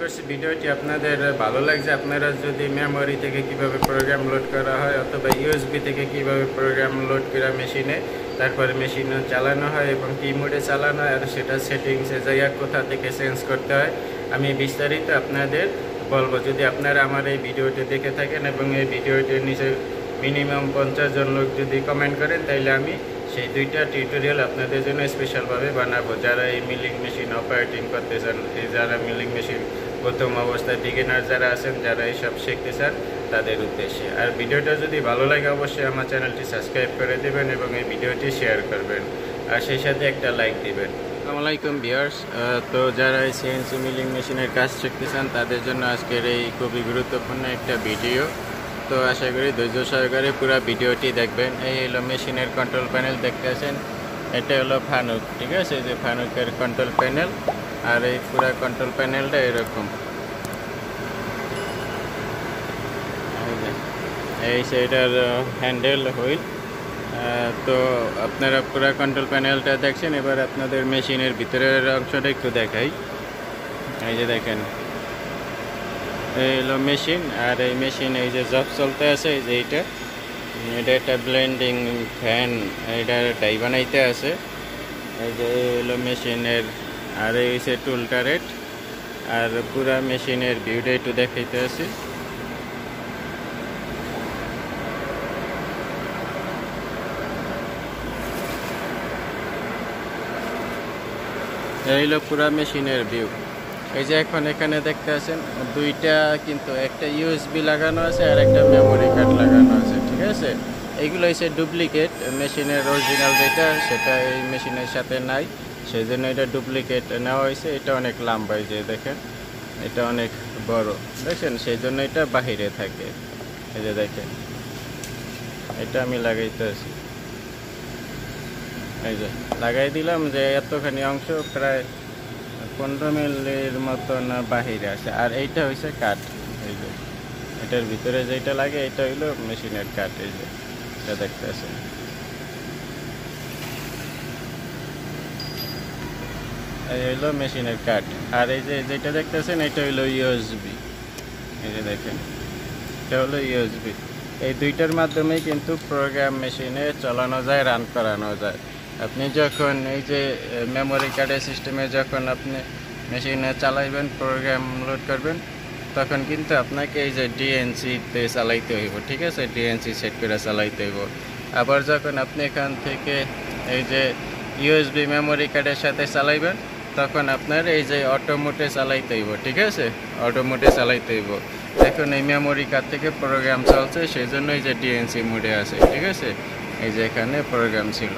করছি ভিডিওটি আপনাদের ভালো লাগছে। আপনারা যদি মেমোরি থেকে কিভাবে প্রোগ্রাম লোড করা হয় অথবা ইউএসবি থেকে কিভাবে প্রোগ্রাম লোড করা মেশিনে তারপরে মেশিনে চালানো হয় এবং কি মোডে চালানো হয় আর সেটা সেটিংসে যাইয়া কোথা থেকে চেঞ্জ করতে হয় আমি বিস্তারিত আপনাদের বলবো। যদি আপনারা আমার এই ভিডিওটি দেখে থাকেন এবং এই ভিডিওটির নিচে মিনিমাম 50 জন লোক যদি কমেন্ট করেন তাহলে আমি সেই দুইটা টিউটোরিয়াল আপনাদের জন্য স্পেশালভাবে বানাবো। যারা এই মিলিং মেশিন অপারেটিং করতে চান, এই যারা মিলিং মেশিন প্রথম অবস্থায় বিগিনার যারা আছেন, যারা এইসব শিখতে চান তাদের উদ্দেশ্যে। আর ভিডিওটা যদি ভালো লাগে অবশ্যই আমার চ্যানেলটি সাবস্ক্রাইব করে দেবেন এবং এই ভিডিওটি শেয়ার করবেন আর সেই সাথে একটা লাইক দিবেন। আসসালামু আলাইকুম ভিউয়ার্স, তো যারা এই সিএনসি মিলিং মেশিনের কাজ শিখতে চান তাদের জন্য আজকের এই খুবই গুরুত্বপূর্ণ একটা ভিডিও। তো আশা করি ধৈর্য সহকারে পুরো ভিডিওটি দেখবেন। এই হলো মেশিনের কন্ট্রোল প্যানেল দেখতেছেন, এটা হলো ফানুক, ঠিক আছে, যে ফানুকের কন্ট্রোল প্যানেল। আর এই পুরো কন্ট্রোল প্যানেলটা এরকম, এই সেটার হ্যান্ডেল হুইল। তো আপনারা পুরো কন্ট্রোল প্যানেলটা দেখছেন। এবার আপনাদের মেশিনের ভিতরের অংশটা একটু দেখাই। এই যে দেখেন, এই হলো মেশিন। আর এই মেশিন এই যে জব চলতে আছে, এই যে এটা একটা ব্লেন্ডিং ফ্যান, এটা ডাই বানাইতে আছে। এই যে হলো মেশিনের, আর এই হচ্ছে টুলটা রেট। আর পুরা মেশিনের ভিউটা একটু দেখাইতে আছে। এই হলো পুরা মেশিনের ভিউ। এই যে এখন এখানে দেখতে আছেন দুইটা, কিন্তু একটা ইউএসবি লাগানো আছে আর একটা মেমোরি কার্ড লাগানো আছে, ঠিক আছে। এইগুলো হচ্ছে ডুপ্লিকেট। মেশিনের অরিজিনাল যেটা সেটা এই মেশিনের সাথে নাই, সেই জন্য এটা ডুপ্লিকেট নেওয়া হয়েছে। এটা অনেক লম্বা, এই যে দেখেন, এটা অনেক বড়, দেখেন, সেই জন্য এটা বাহিরে থাকে। এই যে দেখেন, এটা আমি লাগাইতে আছি, এই যে লাগাই দিলাম, যে এতখানি অংশ প্রায় 15 মিলির মতন বাহিরে আসে। আর এইটা হয়েছে কাঠ, এই যে এটার ভিতরে যেটা লাগে এটা হইলো মেশিনের কাঠ। এই যে এটা দেখতে আছেন, এই হইলো মেশিনের কাঠ। আর এই যে যেটা দেখতেছেন এটা হইলো ইউএসবি, এই যে দেখেন, এটা হলো ইউএসবি। এই দুইটার মাধ্যমেই কিন্তু প্রোগ্রাম মেশিনে চালানো যায়, রান করানো যায়। আপনি যখন এই যে মেমোরি কার্ডের সিস্টেমে যখন আপনি মেশিনে চালাইবেন, প্রোগ্রাম লোড করবেন, তখন কিন্তু আপনাকে এই যে ডিএনসিতে চালাইতে হইব, ঠিক আছে, ডিএনসি সেট করে চালাইতে হইব। আবার যখন আপনি এখান থেকে এই যে ইউএসবি মেমোরি কার্ডের সাথে চালাইবেন, তখন আপনার এই যে অটো মোডে চালাইতে হইব, ঠিক আছে, অটো মোডে চালাইতে হইব। এখন এই মেমোরি কার্ড থেকে প্রোগ্রাম চলছে, সেই জন্য এই যে ডিএনসি মোডে আছে, ঠিক আছে। এই যে এখানে প্রোগ্রাম ছিল,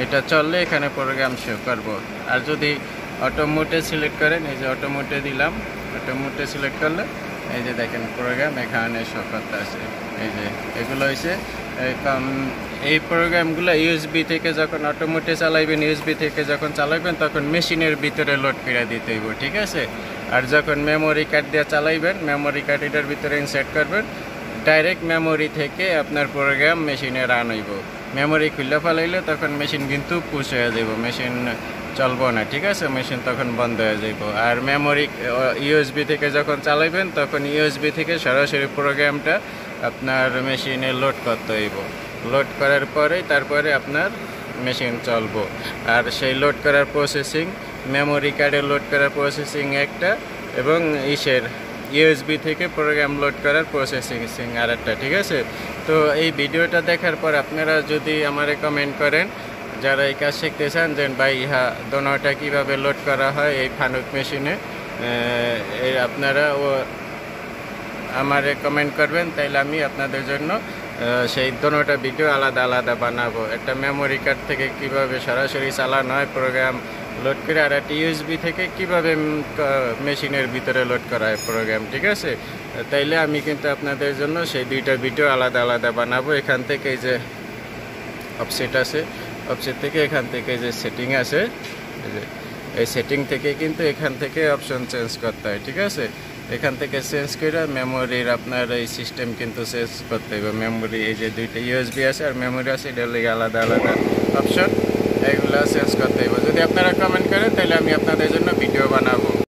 এটা চললে এখানে প্রোগ্রাম শো করব। আর যদি অটো মোডে সিলেক্ট করেন, এই যে অটো মোডে দিলাম, অটো মোডে সিলেক্ট করলে এই যে দেখেন প্রোগ্রাম এখানে শো করতে আছে। এই যে এগুলো হয়েছে এই প্রোগ্রামগুলো ইউএসবি থেকে যখন অটো মোডে চালাইবেন, ইউএসবি থেকে যখন চালাইবেন তখন মেশিনের ভিতরে লোড করে দিতে হইব, ঠিক আছে। আর যখন মেমোরি কার্ড দিয়ে চালাইবেন, মেমোরি কার্ড এটার ভিতরে ইনসার্ট করবেন, ডাইরেক্ট মেমোরি থেকে আপনার প্রোগ্রাম মেশিনে রান হইব। মেমোরি খুলে ফেলাইলে তখন মেশিন কিন্তু পুশ হয়ে যাব, মেশিন চলবো না, ঠিক আছে, মেশিন তখন বন্ধ হয়ে যাব। আর মেমোরি ইউএসবি থেকে যখন চালাইবেন তখন ইউএসবি থেকে সরাসরি প্রোগ্রামটা আপনার মেশিনে লোড করতে হইব। লোড করার পরেই তারপরে আপনার মেশিন চলবো। আর সেই লোড করার প্রসেসিং, মেমোরি কার্ডে লোড করার প্রসেসিং একটা, এবং ইউএসবি থেকে প্রোগ্রাম লোড করার প্রসেসিং আর একটা, ঠিক আছে। তো এই ভিডিওটা দেখার পর আপনারা যদি আমারে কমেন্ট করেন, যারা এই কাজ শিখতে চান, যে ভাই ইহা দোনোটা কীভাবে লোড করা হয় এই ফানুক মেশিনে, আপনারা আমারে কমেন্ট করবেন, তাইলে আমি আপনাদের জন্য সেই দোনোটা ভিডিও আলাদা আলাদা বানাবো। একটা মেমোরি কার্ড থেকে কিভাবে সরাসরি চালানো হয় প্রোগ্রাম লোড করে, আর একটা ইউএসবি থেকে কিভাবে মেশিনের ভিতরে লোড করা হয় প্রোগ্রাম, ঠিক আছে। তাইলে আমি কিন্তু আপনাদের জন্য সেই দুইটা ভিডিও আলাদা আলাদা বানাবো। এখান থেকে এই যে অফসেট আছে, অফসেট থেকে এখান থেকে যে সেটিং আছে, এই সেটিং থেকে কিন্তু এখান থেকে অপশন চেঞ্জ করতে হয়, ঠিক আছে। এখান থেকে চেঞ্জ করে মেমোরির আপনার এই সিস্টেম কিন্তু চেঞ্জ করতে হবে। মেমোরি এই যে দুইটা ইউএসবি আছে আর মেমোরি আছে, এটা আলাদা আলাদা অপশন, এগুলো চেঞ্জ করতে হবে। যদি আপনারা কমেন্ট করেন তাহলে আমি আপনাদের জন্য ভিডিও বানাবো।